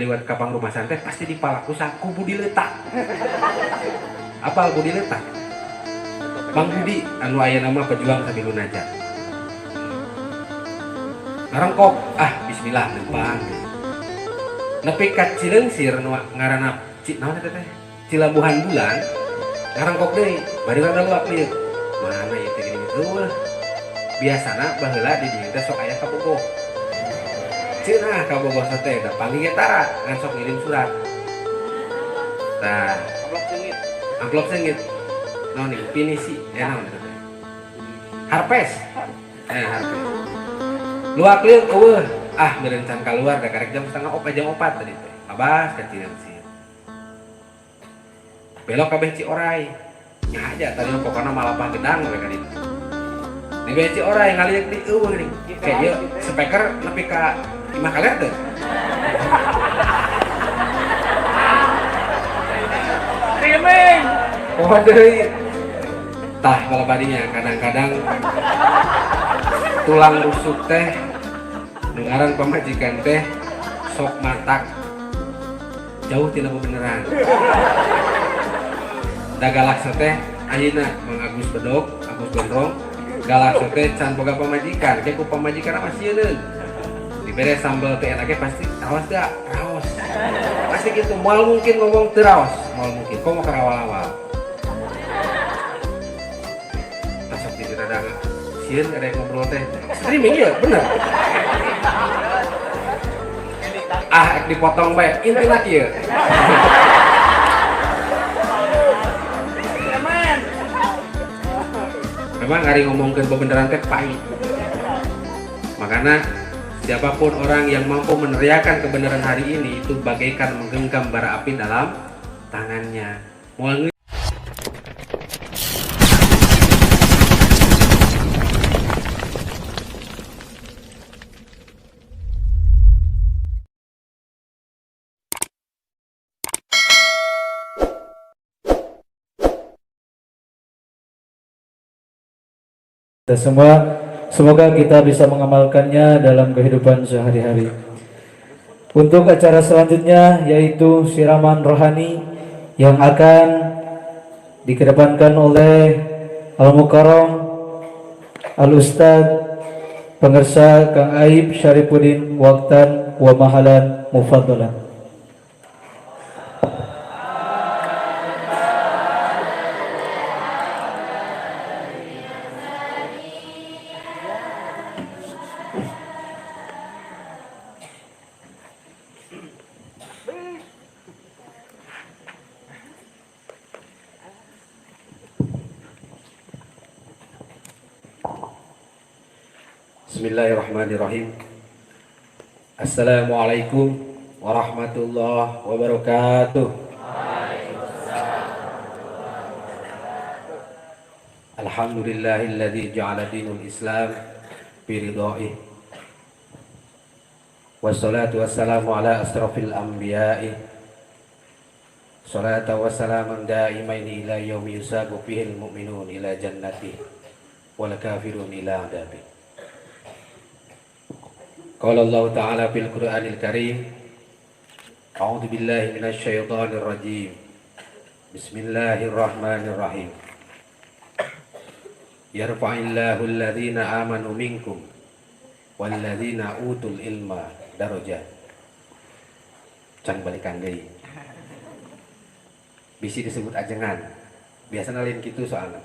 lewat kapang rumah santai pasti dipalaku saku budi letak. Apal budi letak? Bang Budi anu aya nama pejuang Sabilun Najat. Ngarang kok bismillah lempang. Nepi ka Cileungsir nu ngaranna naon eta teh? Cilabuhan Bulan. Ngarang kok deui, bari rada luak lieu. Mana ieu teh gini eueuh. Biasana baheula di dieu teh sok aya kabogoh. Cenah kabogoh teh da panggih ge tara ngan sok ngirim surat. Tah, amplop sengit. Naon ieu pinisi naon eta teh? Harpes. Harpes. Luak lieu eueuh. Meureun can kaluar da karek jam 3:30 jam 4 tadi teh. Abas ka Cileungsir. Belok kabeh Cioray. Nya aja tadi pokona malapah gedang we ka ditu. Di beuh Cioray ngaliek di eueuh geuning. Kayak ieu speaker nepi ka 5 kaler teh. Streaming. Oh deui. Tah balabadinya kadang-kadang tulang rusuk teh dengaran pamajikan teh sok matak jauh tina beneran. Da galaksa teh ayeuna Mang Agus Bedog, Agus Gondrong, galaksa teh can boga pamajikan, ge ku pamajikan mah sieun. Dibere sambal teh enake pasti raos da, raos. Pasti kitu, moal mungkin ngomong teu raos, moal mungkin komo karawal-awal. Tasok di rada sieun ada yang ngobrol teh. Streaming ya, bener. Dipotong bae, intina kieu. Memang hari ngomongkeun bebeneran teh pahit. Makanya siapapun orang yang mampu meneriakan kebenaran hari ini itu bagaikan menggenggam bara api dalam tangannya. Kita semua semoga kita bisa mengamalkannya dalam kehidupan sehari-hari. Untuk acara selanjutnya yaitu siraman rohani yang akan dikedepankan oleh Al-Mukarram Al-Ustadz Pengersa Kang Aib Syarifuddin Waqtan wa Mahalan Mufaddalan. Bismillahirrahmanirrahim. Assalamualaikum warahmatullahi wabarakatuh. Alhamdulillahilladzi ja'ala dinul Islam biridhaih. Wassalatu wassalamu ala asrafil anbiya'i. Salatu wassalamun da'imaini ila yaumi yusabu fihil mu'minun ila jannati wal kafirun ila adabi. Qala Allah Ta'ala fil Qur'anil Karim, A'udzu billahi minasy syaithanir rajim. Bismillahirrahmanirrahim. Yarfa'illahu alladhina amanu minkum walladhina utul ilma darajat. Can balikan deui. Bisi disebut ajengan. Biasana lain kitu soalna.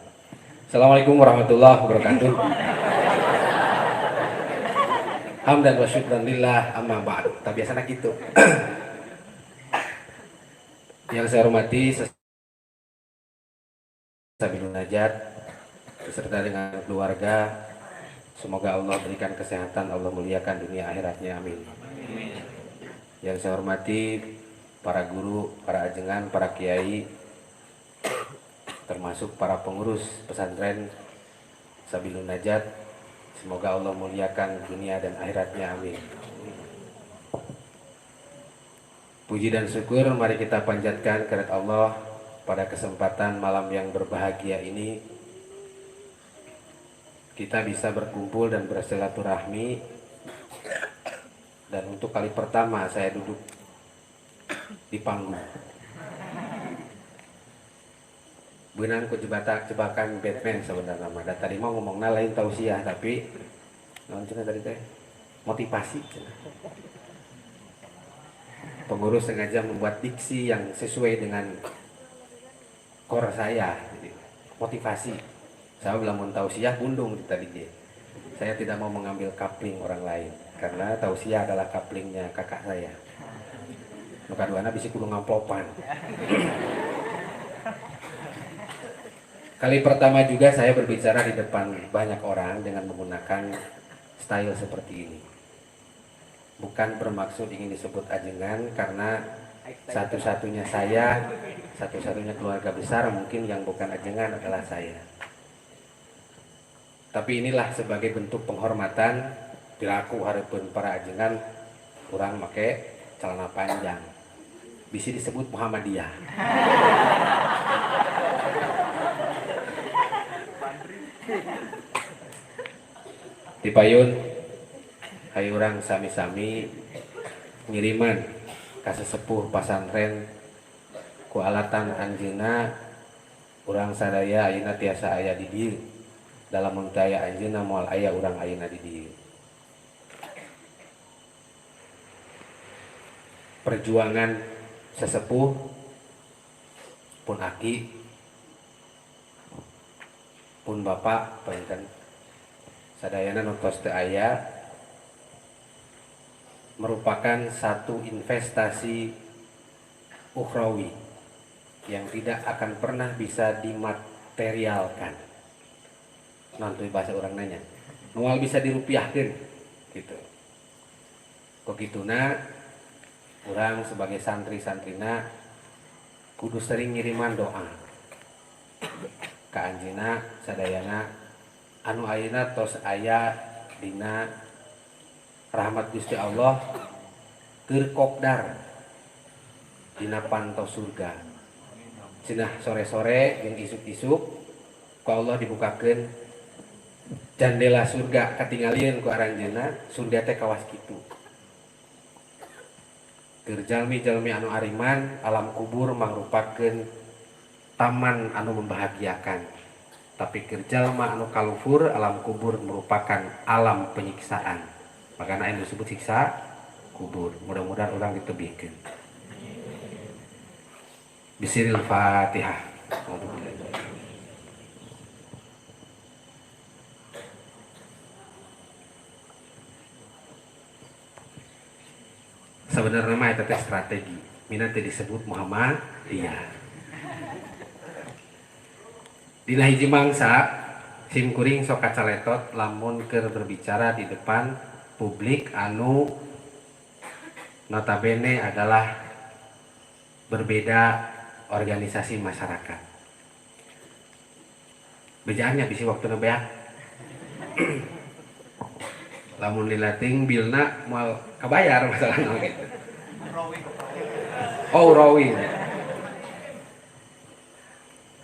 Assalamualaikum warahmatullahi wabarakatuh. Hamdan wa syukran lillah amma ba'd. Tak biasana gitu. Yang saya hormati Sabilun Najat beserta dengan keluarga, semoga Allah berikan kesehatan, Allah muliakan dunia akhiratnya, amin. Yang saya hormati para guru, para ajengan, para kiai, termasuk para pengurus pesantren Sabilun Najat, semoga Allah muliakan dunia dan akhiratnya, amin. Puji dan syukur mari kita panjatkan kehadirat Allah pada kesempatan malam yang berbahagia ini. Kita bisa berkumpul dan bersilaturahmi. Dan untuk kali pertama saya duduk di panggung. Beunang ku jebakan Batman sebenarnya mah. Dan tadi mau ngomongna lain tausiah tapi naon cenah tadi teh? Motivasi cenah. Pengurus sengaja membuat diksi yang sesuai dengan core saya, jadi motivasi. Saya belum tausiah bundung tadi dia. Saya tidak mau mengambil coupling orang lain karena tausiah adalah couplingnya kakak saya. Nu kaduana bisi kudu ngamplopan. Kali pertama juga saya berbicara di depan banyak orang dengan menggunakan style seperti ini. Bukan bermaksud ingin disebut ajengan karena satu-satunya keluarga besar mungkin yang bukan ajengan adalah saya. Tapi inilah sebagai bentuk penghormatan dilaku hareupeun para ajengan kurang make celana panjang. Bisa disebut Muhammadiyah. Di payun hayu urang sami-sami ngiriman ka sesepuh pasantren ku alatan anjeunna urang sadaya ayeuna tiasa aya di dieu dalam muntaya anjeunna moal aya urang ayeuna di dieu. Perjuangan sesepuh pun aki pun bapak painten sadayana nontos teu aya merupakan satu investasi ukhrawi yang tidak akan pernah bisa dimaterialkan. Nanti bahasa orang nanya, mual bisa dirupiahkan, gitu. Kok gituna, orang sebagai santri-santrina kudu sering ngiriman doa ka anjeunna sadayana anu ayeuna tos aya dina rahmat Gusti Allah keur kopdar dina panto surga. Cenah sore-sore jeung isuk-isuk ku Allah dibukakeun jendela surga katingalieun ku aranjeunna surga teh kawas kitu. Keur jalmi-jalmi anu ariman alam kubur mangrupakeun taman anu membahagiakan. Tapi keur jalma anu kalufur alam kubur merupakan alam penyiksaan. Makanya yang disebut siksa kubur. Mudah-mudahan orang ditebihkeun. Bismillahil Fatihah. Sebenarnya mah eta teh strategi. Mina teh disebut Muhammadiyah. Dina hiji mangsa simkuring sok kacaletot lamun keur berbicara di depan publik anu notabene adalah berbeda organisasi masyarakat. Bejaannya bisi waktu beak. Lamun dilatih bilna moal kabayar masalahna gitu. Oh, rowing.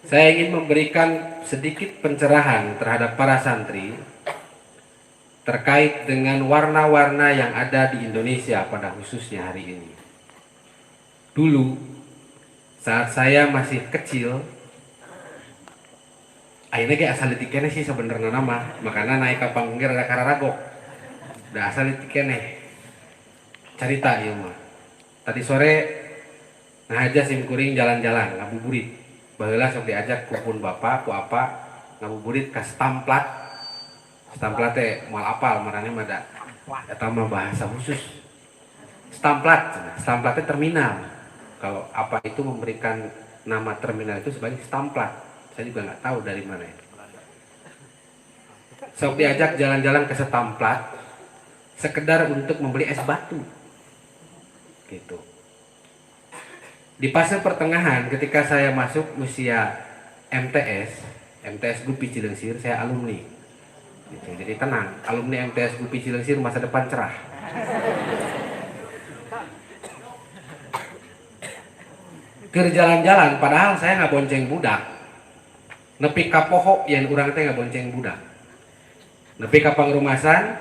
Saya ingin memberikan sedikit pencerahan terhadap para santri terkait dengan warna-warna yang ada di Indonesia pada khususnya hari ini. Dulu saat saya masih kecil, ayeuna ge asal leutik keneh sih sebenarnya nama, makanya naik ka pangger ka kararagok. Da asal leutik keneh. Carita ieu mah. Tadi sore ngahaja simkuring jalan-jalan ngabuburit. Baheula sok diajak ku pun bapak ku apa ngabuburit ka Stamplat. Stamplat teh moal apal marane mah da eta mah bahasa khusus. Stamplat teh terminal. Kalau apa itu memberikan nama terminal itu sebagai Stamplat. Saya juga nggak tahu dari mana itu. Sok diajak jalan-jalan ke Stamplat sekedar untuk membeli es batu. Gitu. Di fase pertengahan ketika saya masuk usia MTS Gupi Cileungsir, saya alumni. Gitu. Jadi tenang, alumni MTS Gupi Cileungsir masa depan cerah. Keur jalan-jalan, padahal saya nggak bonceng budak. Nepi ka poho yang urang teh nggak bonceng budak. Nepi ka pangrumasan,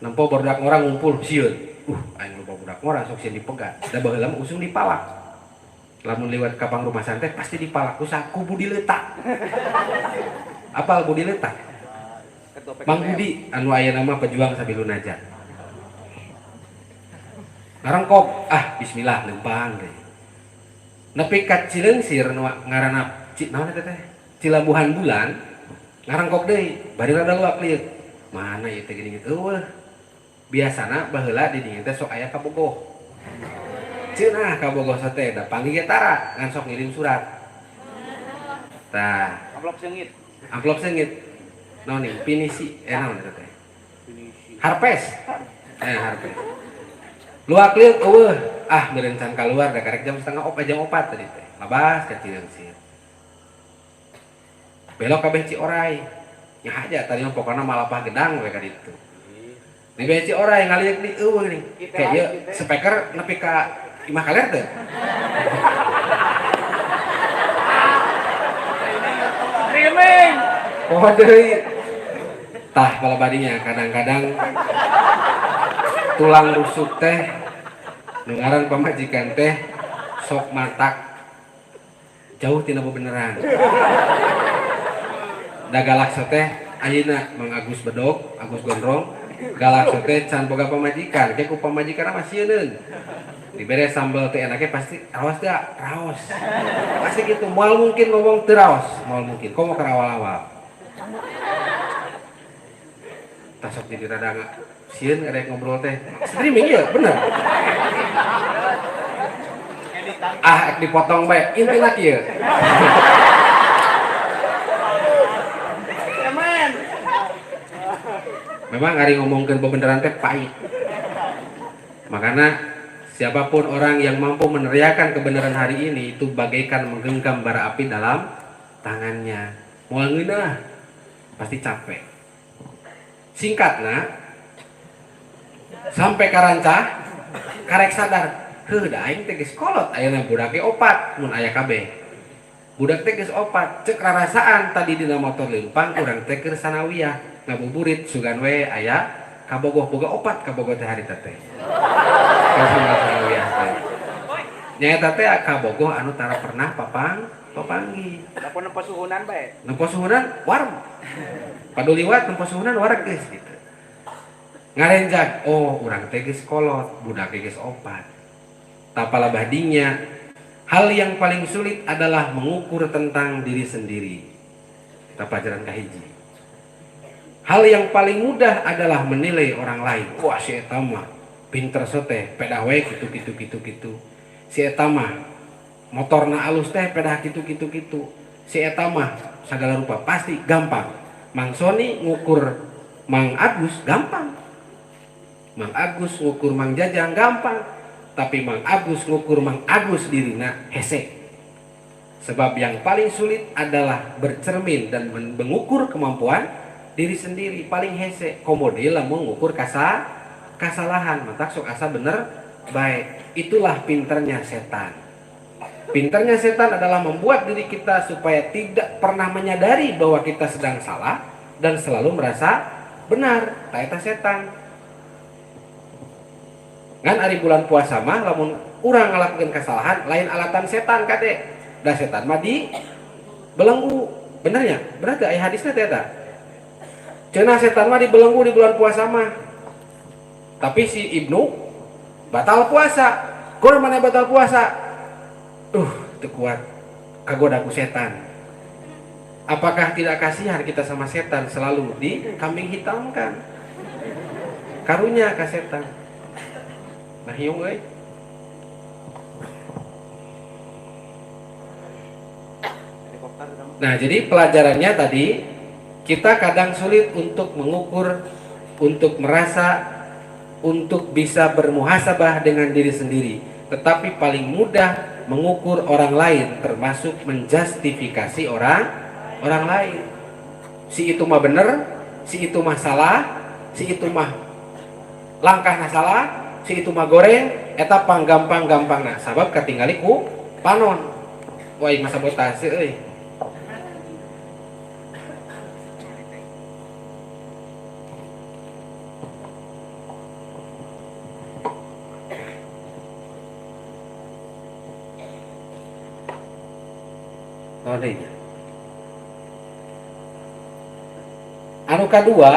nempo budak orang ngumpul sieun. Aing lupa budak orang sok sieun dipegat. Da baheula usung dipalak. lamun lewat kapang rumah santai pasti dipalaku saku budi letak. Apal budi letak? Mang Budi anu aya nama pejuang Sabilun aja. Ngarangkok bismillah lempang deh. Nepi ka Cileungsir nu ngaranna naon eta teh? Cilabuhan Bulan. Ngarangkok deui, bari rada luak lieu. Mana ieu teh geuning eueuh. Biasana baheula di dieu teh sok aya kabogoh. Cenah kabogoh teh da panggih ge tara ngan sok ngirim surat. Tah, amplop seungit. Naon nih? Pinisi naon eta teh? Harpes. Harpes. Luak lieu eueuh, meureun can kaluar da karek jam 3:30 tadi teh. Labas ka Cileungsir. Belok kabeh Cioray. Nya aja tadi mah pokona malapah gedang we ka ditu. Di beh Cioray ngaliuk di eueuh nih. Kayak ieu speaker nepi ka imah kaler teh. Streaming. Oh deui. Tah balabadinya kadang-kadang tulang rusuk teh nu ngaran pamajikan teh sok matak jauh tina beneran. Da galaksa teh ayeuna Mang Agus Bedog, Agus Gondrong, galaksa teh can boga pamajikan, ge ku pamajikanna mah sieun. Dibere sambal teh enake pasti raos da, raos. Pasti gitu, moal mungkin ngomong teu raos, moal mungkin. Komo keur awal-awal. Tah sok jadi rada sieun erek ngobrol teh. Streaming ieu, bener. Ek dipotong bae, intina kieu. Memang hari ngomongkeun bebeneran teh pahit. Makanya siapapun orang yang mampu meneriakan kebenaran hari ini itu bagaikan menggenggam bara api dalam tangannya. Moal ngeunah pasti capek. Singkatna sampai karancah karek sadar, heuh da aing teh geus kolot ayeuna budak ge opat mun aya kabeh. Budak teh geus opat, cek rarasaan tadi dina motor leumpang urang teh keur sanawiyah ngabuburit sugan we aya kabogoh boga opat kabogoh teh harita teh. Sanawiyah teh. Nyaeta teh kabogoh anu tara pernah papanggi. Dapun nempo suhunan bae. Nempo suhunan warem. Padu liwat nempo suhunan wareg geus gitu. Ngarenjak, urang teh geus kolot, budak geus opat. Tapala badinya hal yang paling sulit adalah mengukur tentang diri sendiri. Kita pelajaran kahiji. Hal yang paling mudah adalah menilai orang lain. Wah si eta mah pinter teh, pedah we kitu. Si eta mah motorna alus teh pedah kitu. Si eta mah segala rupa pasti gampang. Mang Soni ngukur Mang Agus gampang. Mang Agus ngukur Mang Jajang gampang. Tapi Mang Agus ngukur Mang Agus dirina hese. Sebab yang paling sulit adalah bercermin dan mengukur kemampuan diri sendiri. Paling hese komode lamun ngukur kasalahan matak sok asa bener baik. Itulah pinternya setan. Pinternya setan adalah membuat diri kita supaya tidak pernah menyadari bahwa kita sedang salah dan selalu merasa benar. Eta setan. Ngan ari bulan puasa mah lamun urang ngalakukeun kesalahan lain alatan setan kade. Da setan mah di belenggu. Benernya? Berarti aya hadisna teh eta. Cenah setan mah di belenggu di bulan puasa mah. Tapi si Ibnu batal puasa. Kur mana batal puasa? Teu kuat. Kagoda ku setan. Apakah tidak kasihan kita sama setan selalu dikambing hitamkan? Karunya ka setan. Nah hiung euy. Nah, jadi pelajarannya tadi kita kadang sulit untuk mengukur, untuk merasa, untuk bisa bermuhasabah dengan diri sendiri. Tetapi paling mudah mengukur orang lain, termasuk menjustifikasi orang lain. Si itu mah bener, si itu mah salah, si itu mah langkahna salah, si itu mah goreng, eta panggampang-gampangna. Sabab katingali ku panon. Wah, ieu mah sabotase euy. naon deui nya. Anu kadua,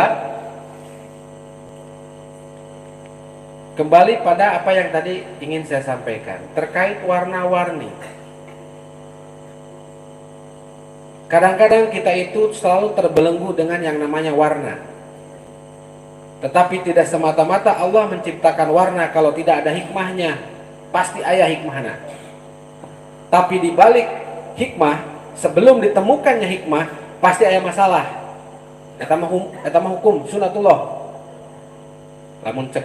kembali pada apa yang tadi ingin saya sampaikan terkait warna-warni. Kadang-kadang kita itu selalu terbelenggu dengan yang namanya warna. Tetapi tidak semata-mata Allah menciptakan warna kalau tidak ada hikmahnya. Pasti aya hikmahna. Tapi di balik hikmah, sebelum ditemukannya hikmah, pasti aya masalah. Eta mah hukum sunatullah. Lamun cek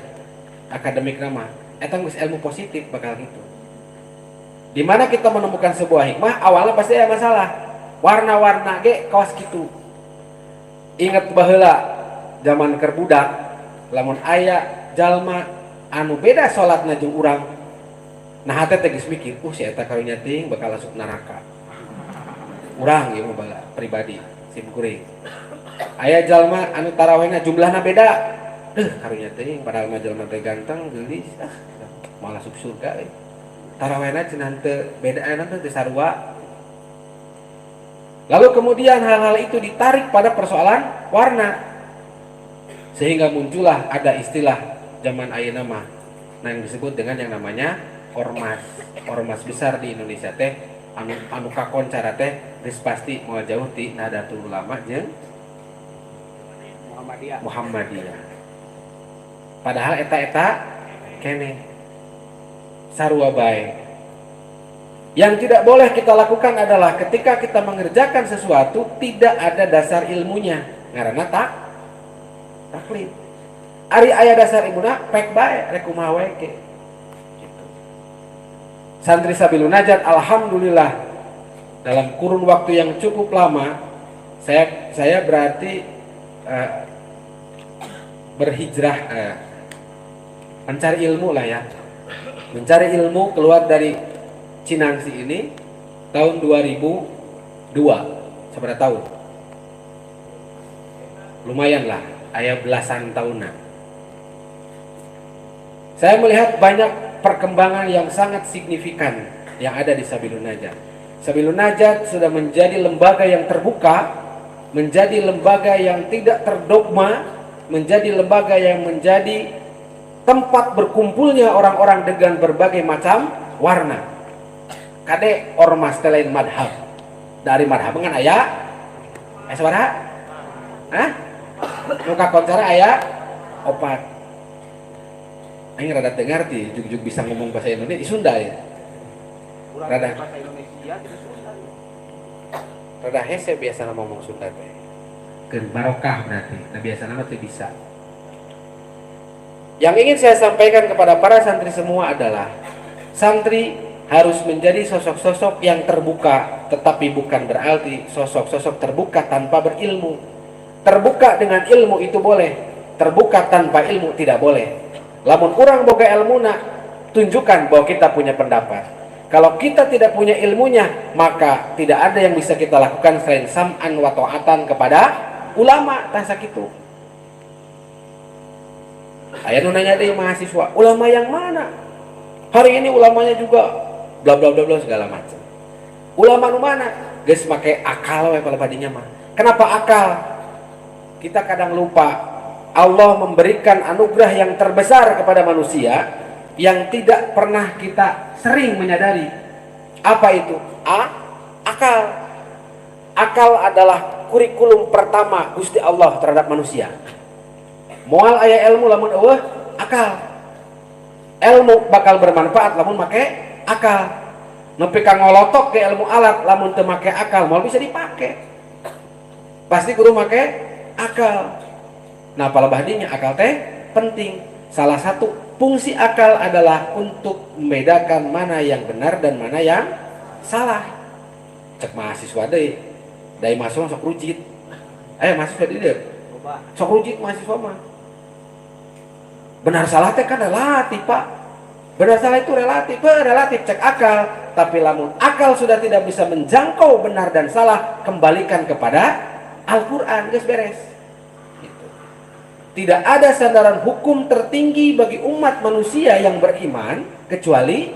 akademik nama, eta geus ilmu positif bakal gitu. Di mana kita menemukan sebuah hikmah, awalnya pasti ada masalah. Warna-warna ge kaos kitu. Ingat baheula zaman keur budak, lamun aya jalma anu beda salatna jeung urang, nah hate teh geus mikir, si eta karunya ting bakal masuk neraka. Urang ieu mah pribadi, sim kuring. Aya jalma anu tarawehna jumlahna beda. Karunya teh padahal mah jalma teh ganteng, geulis, malah masuk surga. Tarawehna cenah teu bedaana teh sarua. Lalu kemudian hal-hal itu ditarik pada persoalan warna. Sehingga muncullah ada istilah zaman ayeuna mah yang disebut dengan yang namanya ormas. Ormas besar di Indonesia teh anu kakoncara teh geus pasti moal jauh ti Nahdlatul Ulama jeung Muhammadiyah. Padahal eta kene sarua bae. Yang tidak boleh kita lakukan adalah ketika kita mengerjakan sesuatu tidak ada dasar ilmunya, ngaranna taklid. Ari aya dasar ilmuna pek bae rek kumaha wae ge. Gitu. Santri Sabilun Najat alhamdulillah dalam kurun waktu yang cukup lama saya berarti berhijrah mencari ilmu lah ya. Mencari ilmu keluar dari Cinangsi ini tahun 2002, seberapa tahun? Lumayan lah, aya belasan tahunan. Saya melihat banyak perkembangan yang sangat signifikan yang ada di Sabilun Najat. Sabilun Najat sudah menjadi lembaga yang terbuka, menjadi lembaga yang tidak terdogma, menjadi lembaga yang menjadi tempat berkumpulnya orang-orang dengan berbagai macam warna. Kade ormas teh lain madhab. Dari madhab kan aya sabaraha? Hah? Nu kakoncara aya 4. Aing rada teu ngarti, jug-jug bisa ngomong bahasa Indonesia Sunda ya. Rada bahasa Indonesia tidak Sunda. Rada hese biasa ngomong Sunda teh. Keur barokah berarti. Nah biasana mah teu bisa. Yang ingin saya sampaikan kepada para santri semua adalah santri harus menjadi sosok-sosok yang terbuka, tetapi bukan berarti sosok-sosok terbuka tanpa berilmu. Terbuka dengan ilmu itu boleh, terbuka tanpa ilmu tidak boleh. Lamun urang boga ilmuna, tunjukkan bahwa kita punya pendapat. Kalau kita tidak punya ilmunya, maka tidak ada yang bisa kita lakukan selain sam'an wa ta'atan kepada ulama. Tah sakitu. Aya nu nanya deui mahasiswa, ulama yang mana? Hari ini ulamanya juga bla bla bla bla segala macam. Ulama nu mana? Geus make akal we kalau badinya mah. Kenapa akal? Kita kadang lupa Allah memberikan anugerah yang terbesar kepada manusia yang tidak pernah kita sering menyadari. Apa itu? Akal. Akal adalah kurikulum pertama Gusti Allah terhadap manusia. Moal aya ilmu lamun eueuh akal. Ilmu bakal bermanfaat lamun make akal. Nepi ka ngolotok ke ilmu alat lamun teu make akal moal bisa dipake. Pasti kudu make akal. Nah, palebahdinya akal teh penting. Salah satu fungsi akal adalah untuk membedakan mana yang benar dan mana yang salah. Cek mahasiswa deui. Dai mahasiswa sok rujit. Aya mahasiswa deui deh. Sok rujit mahasiswa mah. Benar salah teh kan relatif, Pak. Benar salah itu relatif, cek akal. Tapi lamun akal sudah tidak bisa menjangkau benar dan salah, kembalikan kepada Al-Quran, geus beres. Gitu. Tidak ada sandaran hukum tertinggi bagi umat manusia yang beriman kecuali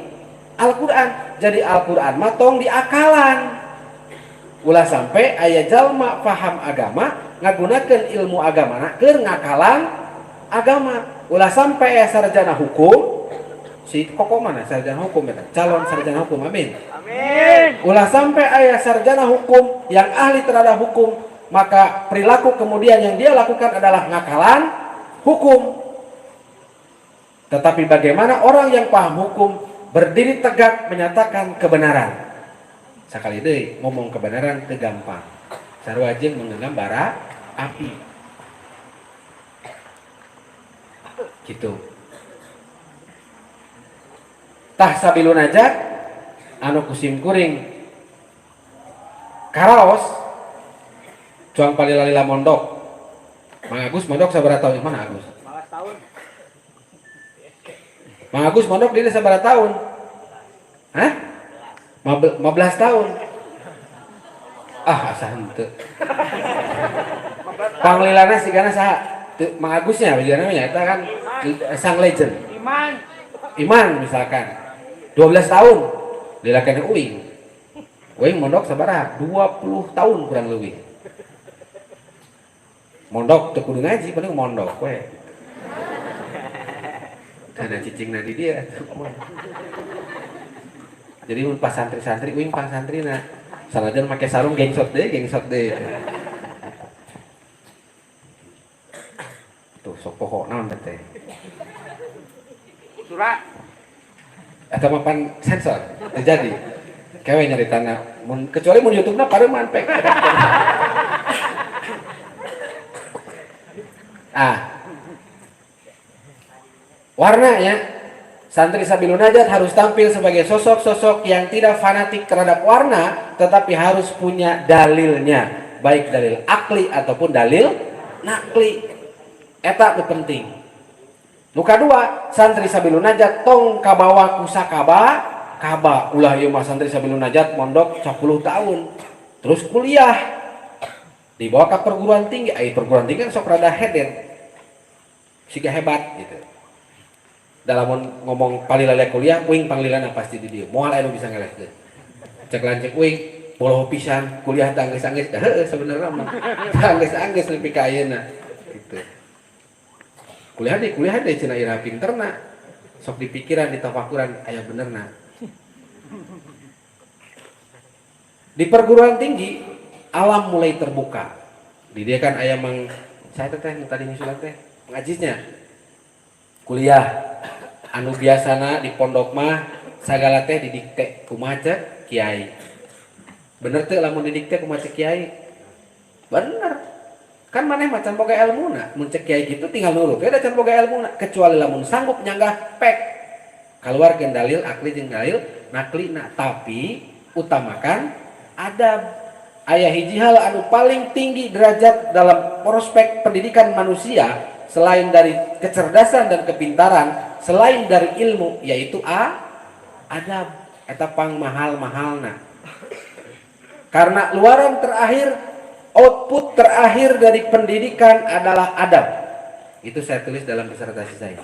Al-Quran. Jadi Al-Quran mah tong diakalan. Ulah sampai aya jalma paham agama ngagunakeun ilmu agamana keur ngakalan agama. Ulah sampai aya sarjana hukum, si koko mana sarjana hukum eta, calon sarjana hukum, amin. Amin. Ulah sampai aya sarjana hukum yang ahli terhadap hukum, maka perilaku kemudian yang dia lakukan adalah ngakalan hukum. Tetapi bagaimana orang yang paham hukum berdiri tegak menyatakan kebenaran. Sakali deui ngomong kebenaran teu gampang. Sarua jeung menggenggam bara api. Gitu. Tah sabilun najat anu kusim kuring karaos cuang palila-lila mondok. Mang Agus mondok sabaraha tahun? Mana Agus? 15 tahun. Mang Agus mondok di sabaraha tahun? Hah? 15 tahun. Ah, asa henteu. Panglilana sigana saha? Mang Agusnya bejana nya eta kan sang legend. Iman misalkan 12 tahun dilakeun uing. Uing mondok sabaraha? 20 tahun kurang leuwih. Mondok teu kudu ngaji, penting mondok we. Kana cicingna di dia. Jadi mun pas santri-santri uing pang santrina sanajan make sarung gengsot deui. Tuh sok poho naon teh. Surat. Eta mah pan sensor terjadi. Kewe nyaritana mun kecuali mun YouTube-na pareuman pek. Warnanya santri sabilun najat harus tampil sebagai sosok-sosok yang tidak fanatik terhadap warna, tetapi harus punya dalilnya, baik dalil akli ataupun dalil nakli. Eta itu penting. Nu kadua, santri sabilun najat tong kabawa kusakaba, kaba ulah ieu mah santri sabilun najat mondok 10 tahun, terus kuliah. Dibawa ke perguruan tinggi, perguruan tinggi kan sok rada heden. Siga hebat gitu. Dalam ngomong palilala kuliah, uing panglilana pasti di dia. Moal anu bisa ngelehkeun. Cek lancek uing, poloh pisan kuliah teh anggeus-anggeus. Heuh sabenerna mah. Anggeus-anggeus nepi ka ayeuna. Gitu. Kuliah deh cenah ira pinterna. Sok dipikiran ditafakuran aya benerna. Di perguruan tinggi alam mulai terbuka. Di dia kan aya mang saya teh tadi nyusulan teh ngajisnya. Kuliah anu biasana di pondok mah sagala teh didikte kumaha cek kiai. Bener teh lamun didikte kumaha cek kiai? Bener. Kan maneh macan boga ilmuna, mun cek kiai kitu tinggal nurut we da can boga ilmuna, kecuali lamun sanggup nyanggah pek. Kaluarkeun dalil akli jeung dalil naklina, tapi utamakan adab. Aya hiji hal anu paling tinggi derajat dalam prospek pendidikan manusia selain dari kecerdasan dan kepintaran, selain dari ilmu, yaitu adab. Eta pang mahal-mahalna. Karena luaran terakhir, output terakhir dari pendidikan adalah adab. Itu saya tulis dalam disertasi saya.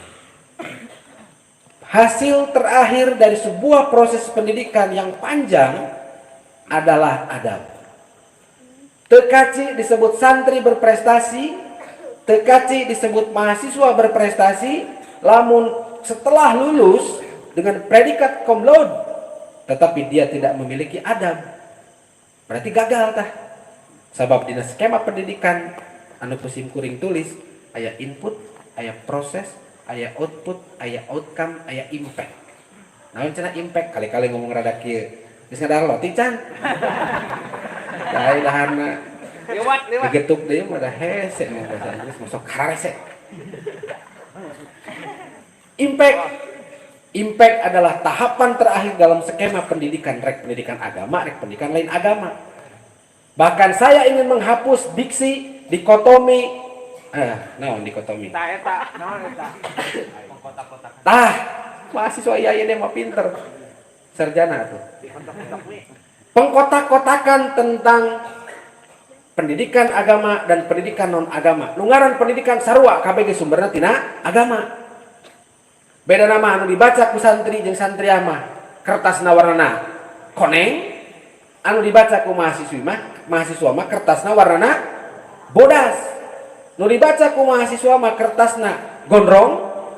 Hasil terakhir dari sebuah proses pendidikan yang panjang adalah adab. Tekaci disebut santri berprestasi, tekaci disebut mahasiswa berprestasi, lamun setelah lulus dengan predikat cum laude, tetapi dia tidak memiliki adab, berarti gagal tah. Sabab dina skema pendidikan anu pusim kuring tulis aya input, aya proses, aya output, aya outcome, aya impact. Naon cenah impact? Kali-kali ngomong rada kieu. Geus ngadar loti can. Cai dahanna Lewat. digetuk deui mah da hese mah bahasa Inggris masuk karese. Impact adalah tahapan terakhir dalam skema pendidikan, rek pendidikan agama, rek pendidikan lain agama. Bahkan saya ingin menghapus diksi, dikotomi, naon dikotomi? Naon eta? Tah, mahasiswa ieu mah pinter. Sarjana tuh. Pengkotak-kotakan tentang pendidikan agama dan pendidikan non agama. Lungaran pendidikan sarua kabeh ge sumberna tina agama. Beda nama anu dibaca ku santri jeung santriah mah kertasna warnana koneng anu dibaca ku mahasiswa mah kertasna warnana bodas. Nu dibaca ku mahasiswa mah kertasna gondrong,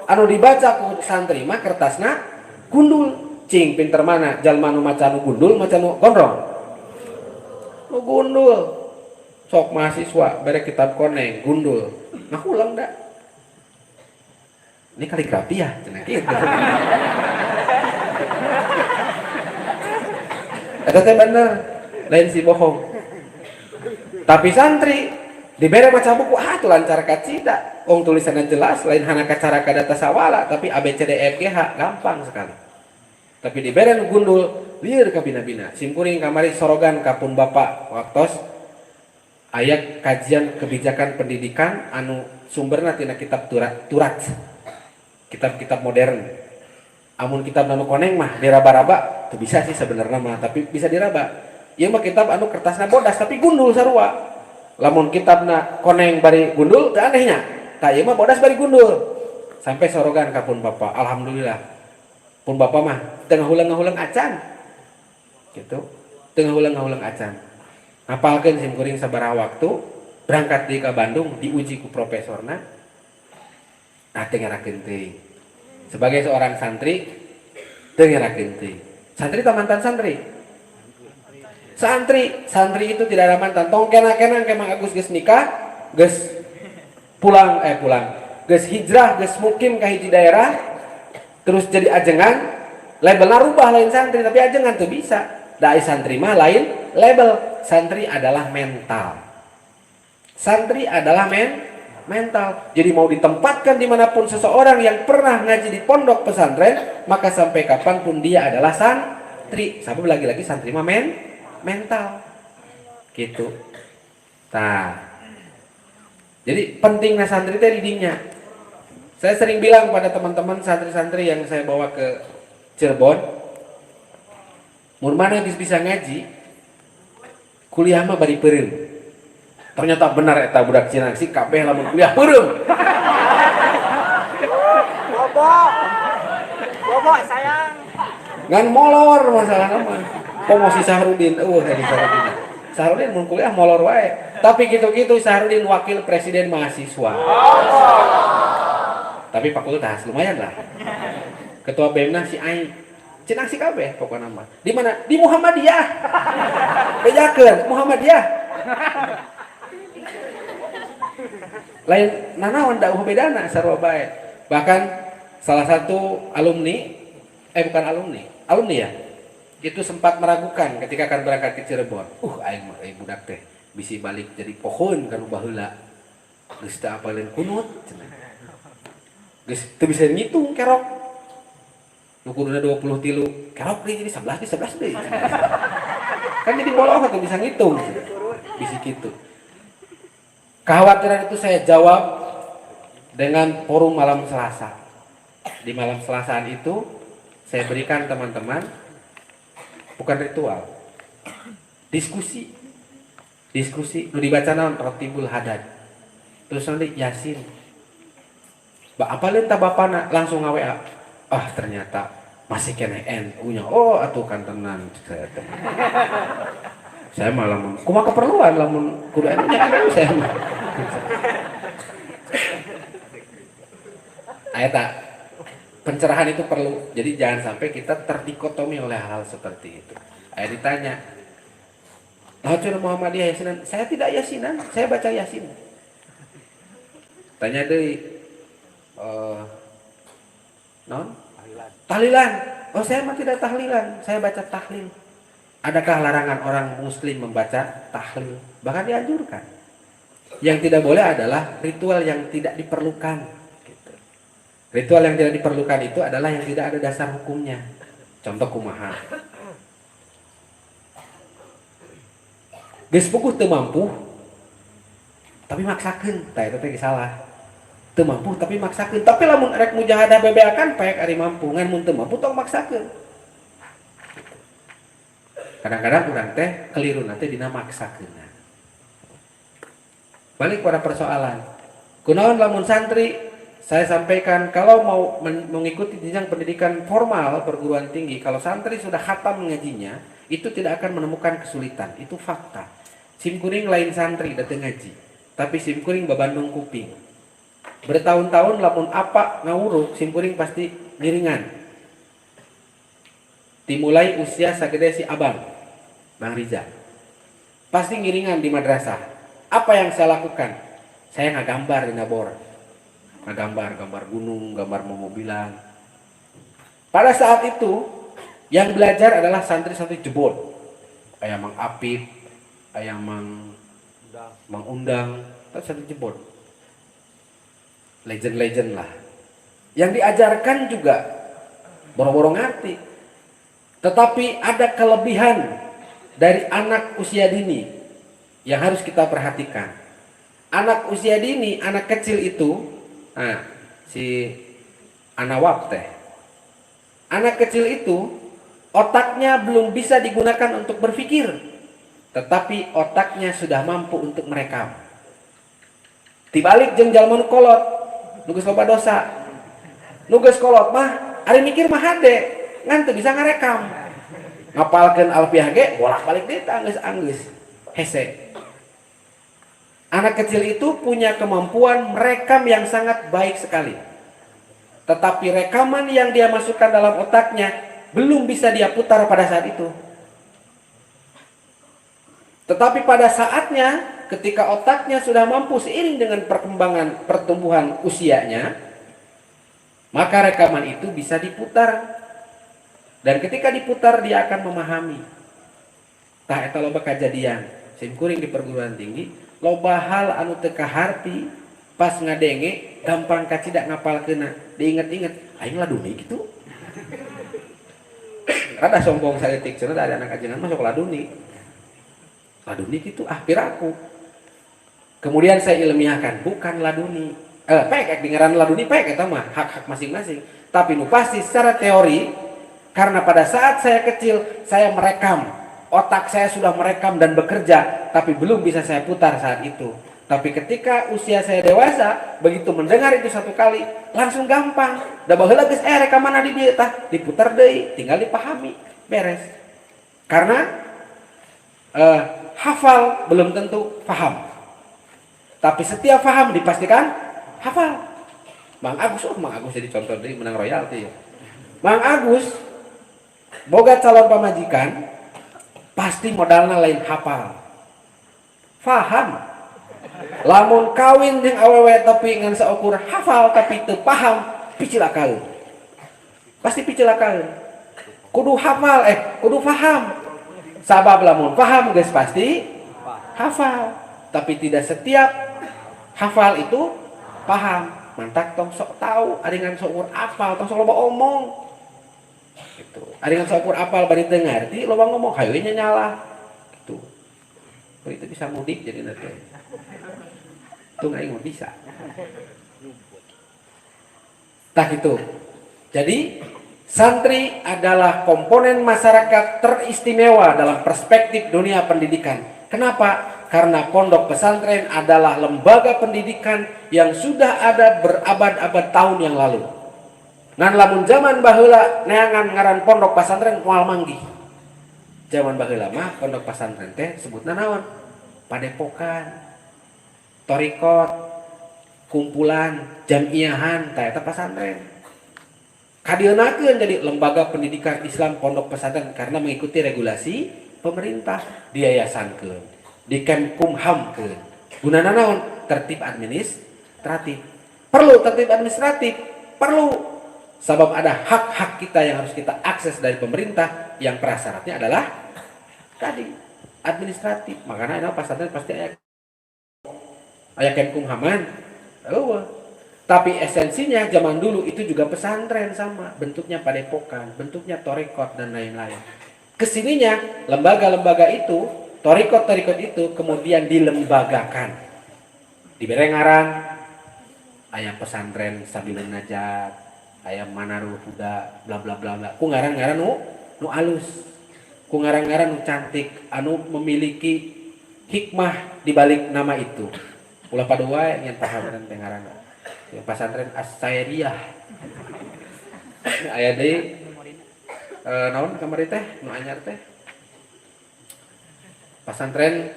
anu dibaca ku santri mah kertasna gundul. Cing pinter mana jalma nu maca nu gundul maca nu gondrong? Nu gundul. Sok mahasiswa bere kitab koneng gundul. Nah ulang dah. Ini kaligrafi ya, cenah kitu. Eta teh bener, lain si bohong. Tapi santri dibere maca buku tuh lancar kacida. Wong tulisannya jelas, lain hana kacara kadata sawala, tapi ABCDEFGH gampang sekali. Tapi dibere nu gundul, lieur ka bina-bina. Simkuring kamari sorogan kapun Bapak waktos aya kajian kebijakan pendidikan anu sumberna tina kitab turat. Kitab-kitab modern. Amun kitab anu koneng mah diraba-raba, teu bisa sih sebenarnya mah, tapi bisa diraba. Ieu mah kitab anu kertasna bodas tapi gundul sarua. Lamun kitabna koneng bari gundul teu anehnya. Tah ieu mah bodas bari gundul. Sampai sorogan ka pun Bapak, alhamdulillah. Pun Bapak mah teu ngahulang-ngahulang acan. Gitu. Teu ngahulang-ngahulang acan. Ngapalkeun simkuring sabaraha waktu berangkat deui ka Bandung diuji ku profesorna. Ngerakeun teuing. Sebagai seorang santri teu ngerakeun teuing. Santri teh mantan santri. Santri itu tidak ada mantan. Tong kena-kena ke Mang Agus geus nikah, geus pulang. Geus hijrah, geus mukim ka hiji daerah, terus jadi ajengan, labelna rubah lain santri tapi ajengan teu bisa. Da santri mah lain label. Santri adalah mental. Santri adalah mental. Jadi mau ditempatkan dimanapun seseorang yang pernah ngaji di pondok pesantren, maka sampai kapanpun dia adalah santri. Sabab lagi-lagi santri mah mental. Gitu. Nah. Jadi pentingnya santri teh didinya. Saya sering bilang pada teman-teman santri-santri yang saya bawa ke Cirebon, mun mana bisa ngaji, kuliah mah bari peureum. Ternyata benar eta budak Cina si kabeh lamun kuliah peureum. Bobo sayang. Ngan molor masalahna mah. Pomo si Sahrudin, tadi Sahrudin. Sahrudin mun kuliah molor wae. Tapi gitu-gitu Sahrudin wakil presiden mahasiswa. Tapi fakultas lumayan lah. Ketua BEM-na si Ai. Cina si kabeh pokokna mah. Di mana? Di Muhammadiyah. Bejakeun Muhammadiyah. Lain nanaon dakwah bedana sarua bae. Bahkan salah satu bukan alumni ya. Itu sempat meragukan ketika akan berangkat ke Cirebon. Aing mah budak teh bisi balik jadi pohon kanu baheula. Geus teu apaleun kunut cenah. Geus teu bisa ngitung kerok. Nu kuduna 23 kerok deui jadi 11 deui. Kan jadi bolong atuh bisa ngitung. Bisi kitu. Kekhawatiran itu saya jawab dengan forum malam Selasa. Di malam Selasaan itu saya berikan teman-teman bukan ritual, diskusi. Nu dibaca naon Ratibul Hadad. Terus nanti Yasin. Apalin ta bapana langsung ngaWA. Ternyata masih kena NU-nya. Atuh kan tenan saya malah kumaha keperluan lamun kudu NU-nya saya mah. Eta pencerahan itu perlu. Jadi jangan sampai kita terdikotomi oleh hal-hal seperti itu. Ditanya, "Hajur Muhammadiyah Yasinan?" Saya tidak Yasinan, saya baca Yasin. Tanya deui, non? Tahlilan. Saya mah tidak tahlilan, saya baca tahlil. Adakah larangan orang muslim membaca tahlil? Bahkan dianjurkan. Yang tidak boleh adalah ritual yang tidak diperlukan. Gitu. Ritual yang tidak diperlukan itu adalah yang tidak ada dasar hukumnya. Contoh kumaha. Geus puguh teu mampu, tapi maksakeun, tah eta teh salah. Teu mampu tapi maksakeun. Tapi lamun rek mujahadah bebeakan paek ari mampu, ngan mun teu mampu tong maksakeun. Kadang-kadang urang teh keliru nanti dina maksakeunna. Balik pada persoalan. Kunaon lamun santri, saya sampaikan kalau mau mengikuti jenjang pendidikan formal perguruan tinggi, kalau santri sudah khatam ngajinya, itu tidak akan menemukan kesulitan. Itu fakta. Simkuring lain santri datang ngaji, tapi simkuring babandung kuping. Bertahun-tahun lamun apa ngawuruk, simkuring pasti ngiringan. Dimulai usia sagede si abang, Bang Riza. Pasti ngiringan di madrasah. Apa yang saya lakukan? Saya ngagambar di nabor. Gambar gunung, gambar mobilan. Pada saat itu yang belajar adalah santri-santri jebol. Ayah Mang Apip, ayah Mang Undang, tapi santri jebol. Legend-legend lah. Yang diajarkan juga boro-boro ngerti. Tetapi ada kelebihan dari anak usia dini yang harus kita perhatikan. Anak usia dini, anak kecil itu, nah, si Anawab teh. Anak kecil itu otaknya belum bisa digunakan untuk berpikir, tetapi otaknya sudah mampu untuk merekam. Dibalik jeung jalma nu kolot, nugas loba dosa. Nugas kolot mah ari mikir mah hade, ngan teu bisa ngarekam. Ngapalkeun alfiah ge bolak-balik deui anggeus hese. Anak kecil itu punya kemampuan merekam yang sangat baik sekali. Tetapi rekaman yang dia masukkan dalam otaknya belum bisa dia putar pada saat itu. Tetapi pada saatnya ketika otaknya sudah mampu seiring dengan perkembangan pertumbuhan usianya, maka rekaman itu bisa diputar. Dan ketika diputar dia akan memahami. Tah eta loba kajadian. Simkuring di perguruan tinggi, loba hal anu teu kaharti pas ngadenge gampang kacidak ngapalkeuna. Diinget-inget, aing laduni gitu. Rada sombong saeutik cenah ada anak ajengan masuk laduni. Laduni gitu piraku. Kemudian saya ilmiahkan, bukan laduni. Pek dengaran laduni pek eta mah hak-hak masing-masing. Tapi nu pasti secara teori, karena pada saat saya kecil saya merekam, otak saya sudah merekam dan bekerja, tapi belum bisa saya putar saat itu. Tapi ketika usia saya dewasa, begitu mendengar itu satu kali, langsung gampang. Da baheula geus rekaman di dieu tah, diputar deui, tinggal dipahami, beres. Karena hafal belum tentu paham. Tapi setiap paham dipastikan hafal. Mang Agus jadi contoh deui menang royalti. Mang Agus boga calon pamajikan, pasti modalnya lain hafal. Faham. Lamun kawin jeung awewe tapi ngan saukur hafal tapi teu paham, picilakaeun. Pasti picilakaeun. Kudu hafal kudu paham. Sabab lamun paham geus pasti hafal. Tapi tidak setiap hafal itu paham. Mantak tong sok tahu, aringan sok ukur apal, tong sok loba omong. Gitu. Aringan sok ukur apal bari teu ngarti, loba ngomong hayu nya nyalah. Gitu. Itu bisa mudik jadi nanti. Itu nggak bisa. Tah itu. Jadi santri adalah komponen masyarakat teristimewa dalam perspektif dunia pendidikan. Kenapa? Karena pondok pesantren adalah lembaga pendidikan yang sudah ada berabad-abad tahun yang lalu. Ngan lamun zaman baheula neangan ngaran pondok pesantren moal manggih. Zaman baheula mah pondok pesantren teh sebutna naon? Padepokan, torikot, kumpulan, jamiahan, tah eta pesantren. Kadienakeun jadi lembaga pendidikan Islam pondok pesantren karena mengikuti regulasi pemerintah, diyayasankeun, dikemkumhamkeun. Gunana naon? Tertib administratif. Perlu tertib administratif, perlu. Sebab ada hak-hak kita yang harus kita akses dari pemerintah yang prasyaratnya adalah tadi administratif. Makanya ada pesantren pasti aya kemkumhaman. Tapi esensinya zaman dulu itu juga pesantren sama, bentuknya padepokan, bentuknya torikot dan lain-lain. Kesininya lembaga-lembaga itu, torikot-torikot itu kemudian dilembagakan. Dibere ngaran, aya pesantren Sabilun Najat, aya Manarul Huda, bla bla bla bla. Ku ngaran-ngaran nu alus, ku ngaran-ngaran nu cantik, anu memiliki hikmah di balik nama itu. Ulah padua yang paham teh ngaranna. Pesantren As-Sairiyah. Aya deui naon kamari teh nu anyar teh? pesantren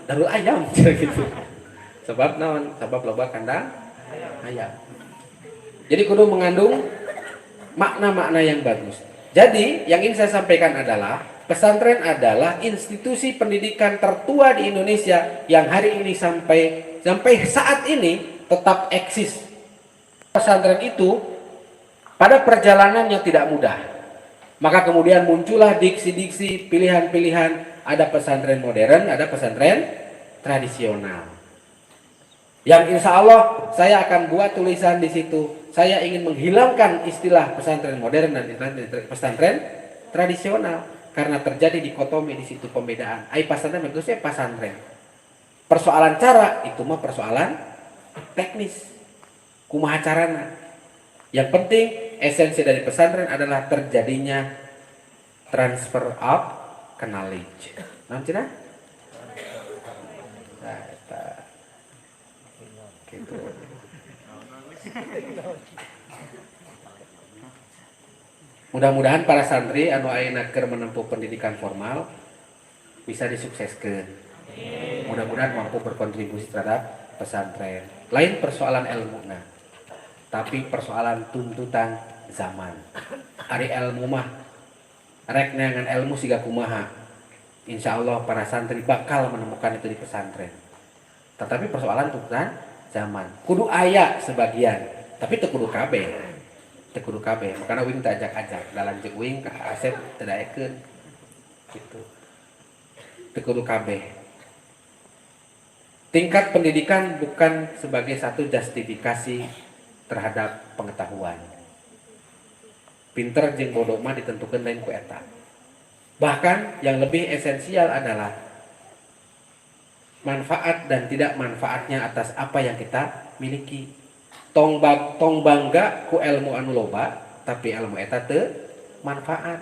darul ayam gitu. Sebab naon? Sebab loba kandang ayam. Jadi kudu mengandung makna-makna yang bagus. Jadi yang ingin saya sampaikan adalah pesantren adalah institusi pendidikan tertua di Indonesia yang hari ini sampai saat ini tetap eksis. Pesantren itu pada perjalanan yang tidak mudah. Maka kemudian muncullah diksi-diksi, pilihan-pilihan, ada pesantren modern, ada pesantren tradisional. Yang insya Allah saya akan buat tulisan di situ. Saya ingin menghilangkan istilah pesantren modern dan pesantren tradisional karena terjadi dikotomi di situ pembedaan. Ai pesantren maksudnya pesantren. Persoalan cara itu mah persoalan teknis. Kumaha carana. Yang penting esensi dari pesantren adalah terjadinya transfer of knowledge. Naon cenah? Gitu. Mudah-mudahan para santri anu ayeuna keur menempuh pendidikan formal bisa disukseskeun. Mudah-mudahan mampu berkontribusi terhadap pesantren. Lain persoalan ilmuna, tapi persoalan tuntutan zaman. Ari ilmu mah rek neangan ilmu siga kumaha. Insya Allah para santri bakal menemukan itu di pesantren. Tetapi persoalan tuntutan zaman. Kudu aya sebagian, tapi teu kudu kabeh. Teu kudu kabeh. Makana uing teu ajak-ajak, da lanjut uing ka Asep teu daekeun. Gitu. Teu kudu kabeh. Tingkat pendidikan bukan sebagai satu justifikasi terhadap pengetahuan. Pinter jeung bodoh mah ditentukeun lain ku eta. Bahkan yang lebih esensial adalah manfaat dan tidak manfaatnya atas apa yang kita miliki. Tong bangga ku ilmu anu loba, tapi ilmu eta teu manfaat.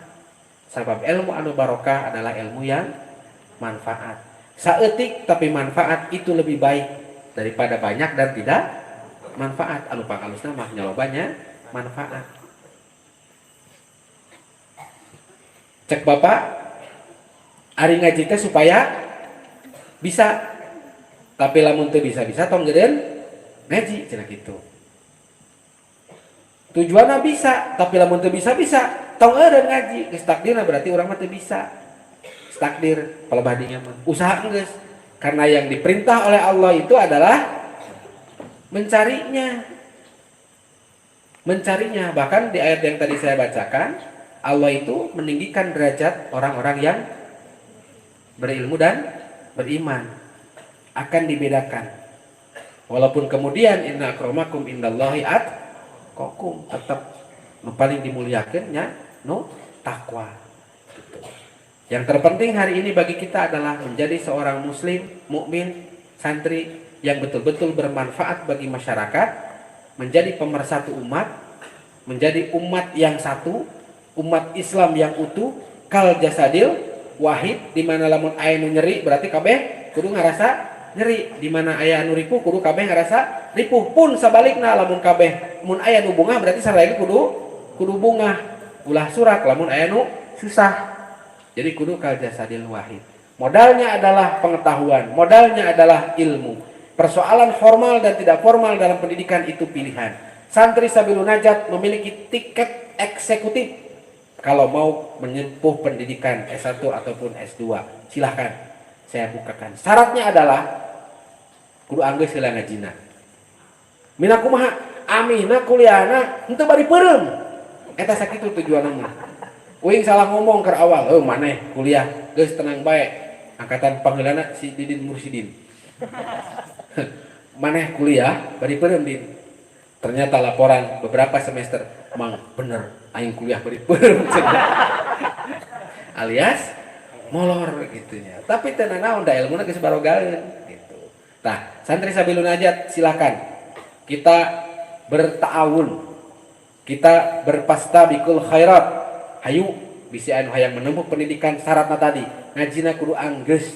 Sabab ilmu anu barokah adalah ilmu yang manfaat. Saeutik tapi manfaat itu lebih baik daripada banyak dan tidak manfaat. Anu pangalusna mah nyalobanya manfaat. Cek Bapak, ari ngaji teh supaya bisa. Tapi lamun teu bisa-bisa tong geudeun ngaji cenah kitu. Tujuanna bisa, tapi lamun teu bisa-bisa tong eureun ngaji. Geus takdirna berarti urang mah teu bisa. Takdir palebah dinya mah. Usaha geus. Karena yang diperintah oleh Allah itu adalah mencarinya. Mencarinya. Bahkan di ayat yang tadi saya bacakan, Allah itu meninggikan derajat orang-orang yang berilmu dan beriman. Akan dibedakan. Walaupun kemudian inna akramakum indallahi atqakum, tetap paling dimuliakeun nya nu takwa. Gitu. Yang terpenting hari ini bagi kita adalah menjadi seorang muslim, mukmin, santri yang betul-betul bermanfaat bagi masyarakat, menjadi pemersatu umat, menjadi umat yang satu, umat Islam yang utuh, kal jasadil wahid, di mana lamun aya nu nyeri berarti kabeh kudu ngarasa nyeri, di mana aya anu ripuh kudu kabeh ngarasa ripuh. Pun sabalikna lamun kabeh mun aya nu bungah berarti sareng kudu bungah. Ulah surak lamun aya nu susah. Jadi kudu kal jasadil wahid. Modalnya adalah pengetahuan, modalnya adalah ilmu. Persoalan formal dan tidak formal dalam pendidikan itu pilihan. Santri Sabilun Najat memiliki tiket eksekutif kalau mau menempuh pendidikan S1 ataupun S2. Silahkan saya bukakan. Syaratnya adalah kudu anggeus heula ngajina. Mina kumaha? Amina kuliahna henteu bari peureum. Eta sakitu tujuanna. Uing salah ngomong keur awal, maneh kuliah geus tenang bae. Angkatan pangeulana si Didin Mursidin. Maneh kuliah bari peureum Din. Ternyata laporan beberapa semester, mang bener aing kuliah bari peureum. Alias molor gitunya. Tapi teu naon da ilmuna geus barogaeun gitu. Tah, santri Sabilun Najat silakan kita bertaawun. Kita berpastabikul khairat. Hayu bisi anu hayang menempuh pendidikan syaratna tadi. Ngajina kudu anggeus.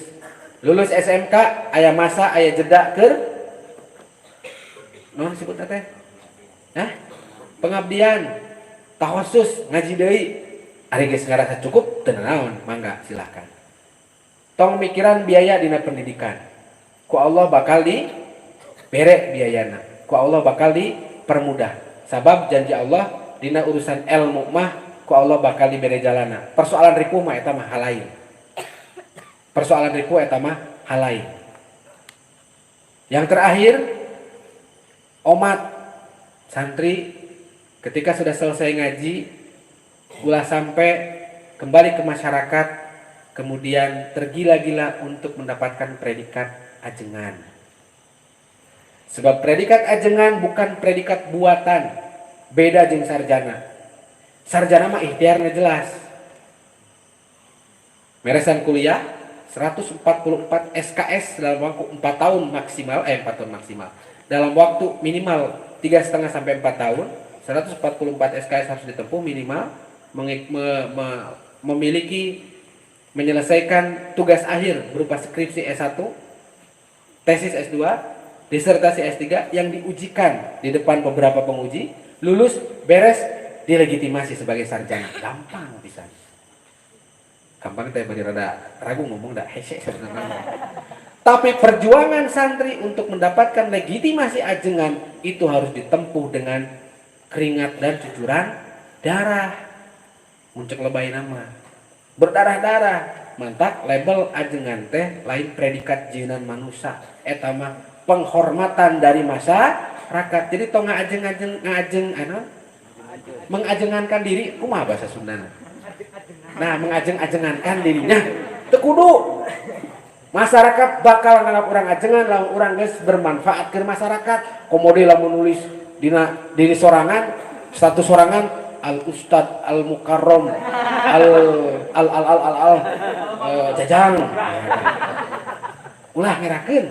Lulus SMK aya masa aya jeda keur naon disebutna teh? Pengabdian, tahosus, ngaji deui. Ari geus ngarasa cukup teu naon, mangga silakan. Tong mikiran biaya dina pendidikan. Ku Allah bakal dibere biayana. Ku Allah bakal dipermudah. Sabab janji Allah dina urusan ilmu mah ku Allah bakal dibere jalana. Persoalan ripuh mah eta mah hal lain. Persoalan ripuh eta mah hal lain. Yang terakhir, umat santri ketika sudah selesai ngaji, ulah sampai kembali ke masyarakat, kemudian tergila-gila untuk mendapatkan predikat ajengan. Sebab predikat ajengan bukan predikat buatan, beda jeung sarjana. Sarjana mah ikhtiarnya jelas. Meresan kuliah 144 SKS dalam waktu 4 tahun maksimal, 4 tahun maksimal. Dalam waktu minimal 3,5 sampai 4 tahun, 144 SKS harus ditempuh minimal memiliki menyelesaikan tugas akhir berupa skripsi S1, tesis S2, disertasi S3 yang diujikan di depan beberapa penguji, lulus, beres, dilegitimasi sebagai sarjana. Gampang bisa. Gampang teh bari rada ragu ngomong dah hese sebenarnya. Tapi perjuangan santri untuk mendapatkan legitimasi ajengan itu harus ditempuh dengan keringat dan cucuran darah. Muncul lebay nama. Berdarah-darah. Mantak label ajengan teh lain predikat jieunan manusia. Eta mah penghormatan dari masyarakat. Jadi tong mengajengankan diri kumaha bahasa Sundana. Nah, mengajeng-ajengankan dirinya teu kudu. Masyarakat bakal nganggap urang ajengan lamun urang geus bermanfaat ke masyarakat. Komode lamun nulis dina diri sorangan, status sorangan al ustad al mukarrom al jajang. Ulah ngerakeun.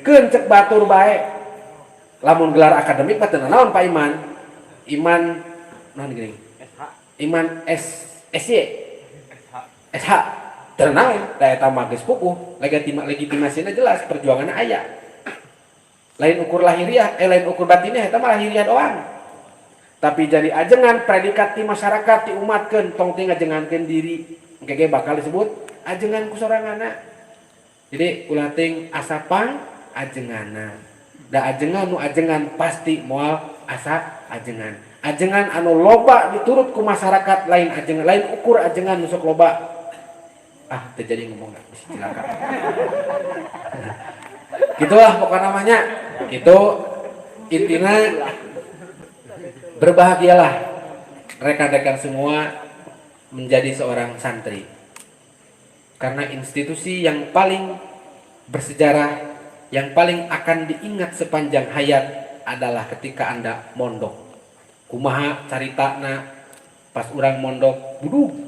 Keun cek batur bae. Lamun gelar akademik mah teu naon Pak Iman. Iman naon geuning? Iman SY SH ternaon da eta mah geus pupuh, legitimasina jelas, perjuanganna aya. Lain ukur lahiriah, lain ukur batiniah eta mah lahiriah doang. Tapi jadi ajengan predikat di masyarakat diumatkeun tong teh ngajengankeun diri, engke bakal disebut ajengan ku soranganna. Jadi ulah ting asapang ajenganna. Da ajengan nu ajengan pasti moal asa ajengan. Ajengan anu loba diturut ku masyarakat lain ajengan, lain ukur ajengan nu sok loba. Terjadi ngomong gak bisa silakan. Gitulah pokok namanya. Itu intinya berbahagialah rekan-rekan semua menjadi seorang santri. Karena institusi yang paling bersejarah, yang paling akan diingat sepanjang hayat adalah ketika Anda mondok. Kumaha caritana pas urang mondok budug.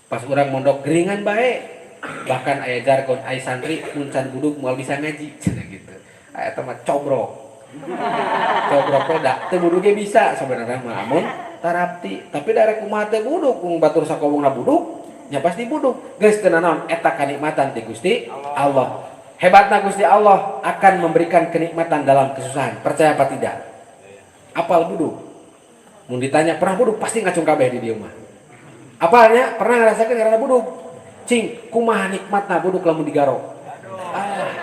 Pas urang mondok geringan bae. Bahkan aya jargon ai santri muncan budug moal bisa ngaji cenah gitu. Aya teh mah cobrok. Cobrok da teu budug ge bisa sebenarnya mah amun tarapti. Tapi darek kumaha teh budug kung batur sakobongna budug nya pasti budug. Geus teu naon eta kanikmatan ti Gusti Allah. Hebatna Gusti Allah akan memberikan kenikmatan dalam kesusahan. Percaya apa tidak? Apal budug. Mun ditanya pernah budug pasti ngacung kabeh di dieu mah. Apalnya pernah ngerasakan karena budug. Cing, kumaha nikmatna budug lamun digaro.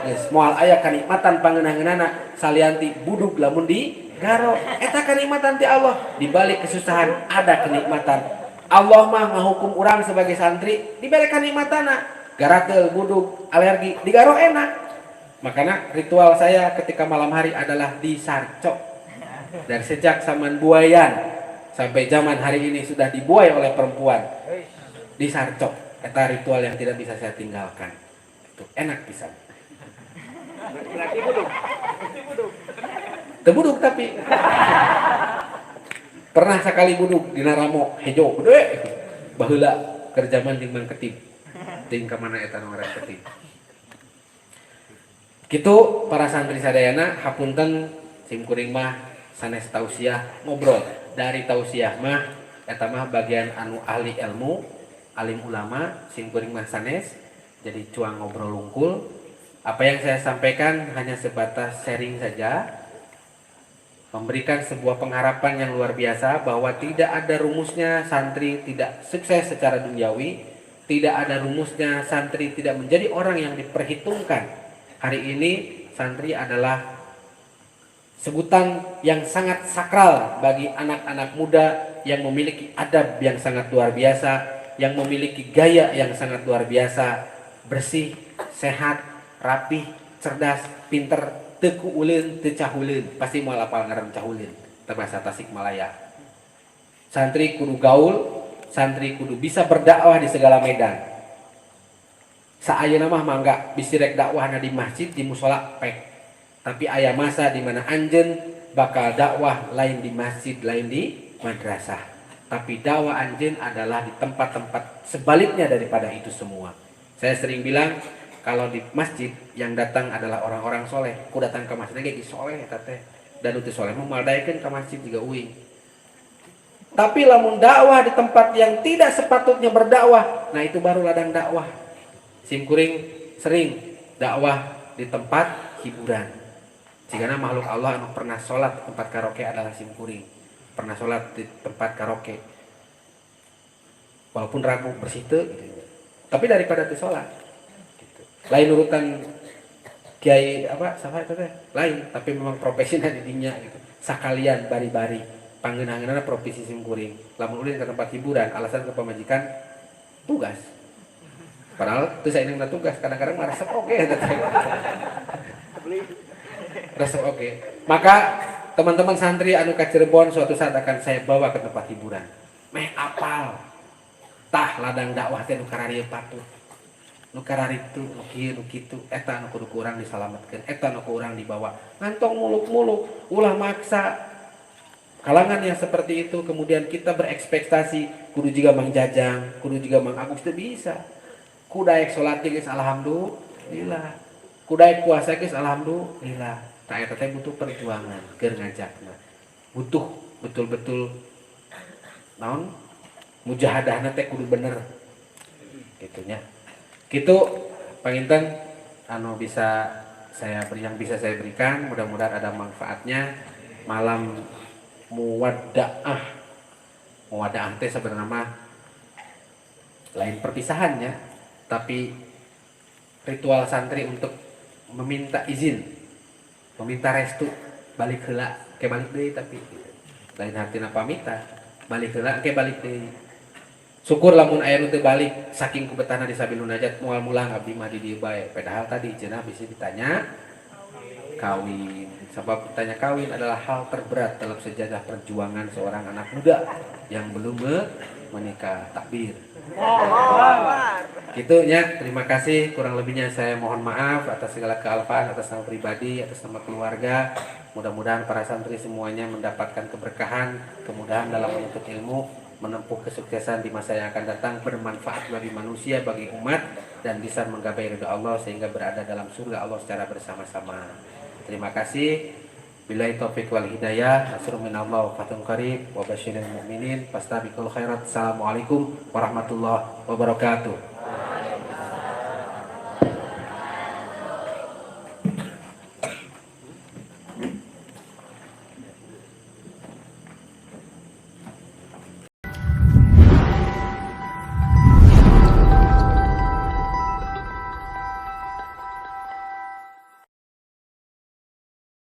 Geus moal aya kanikmatan pangeunah-ngeunana salianti budug lamun digaro. Eta kanikmatan ti Allah. Di balik kesusahan ada kenikmatan. Allah mah ngahukum urang sebagai santri dibere kanikmatana. Garateul budug, alergi, digaro enak. Makanya ritual saya ketika malam hari adalah disarcok. Dari sejak zaman buayan sampai zaman hari ini sudah dibuai oleh perempuan. Disarcok. Eta ritual yang tidak bisa saya tinggalkan. Itu enak pisan. Berarti budug. Teu budug tapi. Pernah sekali budug dina ramo hejo gede. Baheula keur zaman jeung Mang Ketib. Ting ka mana eta nu ngaran Ketib. Kitu para santri sadayana hapunten simkuring mah sanes tausiah ngobrol. Dari tausiah mah eta mah bagian anu ahli ilmu, alim ulama, simkuring mah sanes jadi cuang ngobrol lungkul. Apa yang saya sampaikan hanya sebatas sharing saja. memberikan sebuah pengharapan yang luar biasa bahwa tidak ada rumusnya santri tidak sukses secara duniawi, tidak ada rumusnya santri tidak menjadi orang yang diperhitungkan. Hari ini santri adalah sebutan yang sangat sakral bagi anak-anak muda yang memiliki adab yang sangat luar biasa, yang memiliki gaya yang sangat luar biasa, bersih, sehat, rapih, cerdas, pinter, teku ulin, tecahulin, pasti mau apal ngaran cahulin, bahasa Tasikmalaya. Santri kudu gaul, santri kudu bisa berdakwah di segala medan. Saayana mah mangga bisirek dakwahna di masjid, di musola pek. Tapi aya masa di mana anjeun bakal dakwah lain di masjid, lain di madrasah. Tapi dakwah anjeun adalah di tempat-tempat sebaliknya daripada itu semua. Saya sering bilang kalau di masjid yang datang adalah orang-orang soleh, ku datang ke masjid kayak soleh teh, dan uti soleh memaldaikan ke masjid juga uing. Tapi lamun dakwah di tempat yang tidak sepatutnya berdakwah, nah itu baru ladang dakwah. Simkuring sering dakwah di tempat hiburan. Jika makhluk Allah anu pernah sholat di tempat karaoke adalah simkuring, pernah sholat di tempat karaoke, walaupun ragu bersih gitu. Tapi daripada di sholat, gitu. Lain urutan kiai apa, sama itu teh, lain. Tapi memang profesinya di dinya gitu. Sakalian bari-bari, panggeunangeunana profesi simkuring. Lamun ulin ke tempat hiburan, alasan ke pemajikan tugas. Padahal itu saya ingin tugas, kadang-kadang marah oke. Resep oke. Maka teman-teman santri anu ka Cirebon suatu saat akan saya bawa ke tempat hiburan. Meh apal. Tah ladang dakwah teh nu kararieu patut. Nu kararitu, nu kieu, nu kitu, eta nu kudu urang disalametkeun, eta nu ku urang dibawa. Ngantong muluk-muluk, ulah maksa. Kalangan yang seperti itu kemudian kita berekspektasi kudu juga Mang Jajang, kudu juga Mang Agus teu bisa. Kudaek salat geus alhamdulillah. Kudaek puasa geus alhamdulillah. Tah eta teh butuh perjuangan keur ngajakna. Butuh betul-betul naon? Mujahadahna teh kudu bener. Gitu nya. Kitu panginten anu bisa saya beri, yang bisa saya berikan, mudah-mudahan ada manfaatnya. Malam muwaddaah. Muwaddaah teh sebenarnya mah lain perpisahannya, tapi ritual santri untuk meminta izin, meminta restu, balik heula ke balik deui, tapi lain hartina pamita, balik heula ke balik deui. Syukur lamun aya nu teu balik saking kubetahna di sabilun najat moal mulang abdi mah di dieu bae. Padahal tadi cenah bisa ditanya kawin. Sebab ditanya kawin adalah hal terberat dalam sejarah perjuangan seorang anak muda yang belum menikah. Takbir. Gitu ya, terima kasih. Kurang lebihnya saya mohon maaf atas segala kealpaan, atas nama pribadi, atas nama keluarga. Mudah-mudahan para santri semuanya mendapatkan keberkahan, kemudahan dalam menuntut ilmu, menempuh kesuksesan di masa yang akan datang, bermanfaat bagi manusia, bagi umat, dan bisa menggapai ridha Allah sehingga berada dalam surga Allah secara bersama-sama. Terima kasih. Billahi taufiq wal hidayah. Nasrun minallah wa fathun qarib wa basyiril mu'minin. Fastabiqul khairat. Assalamualaikum warahmatullahi wabarakatuh.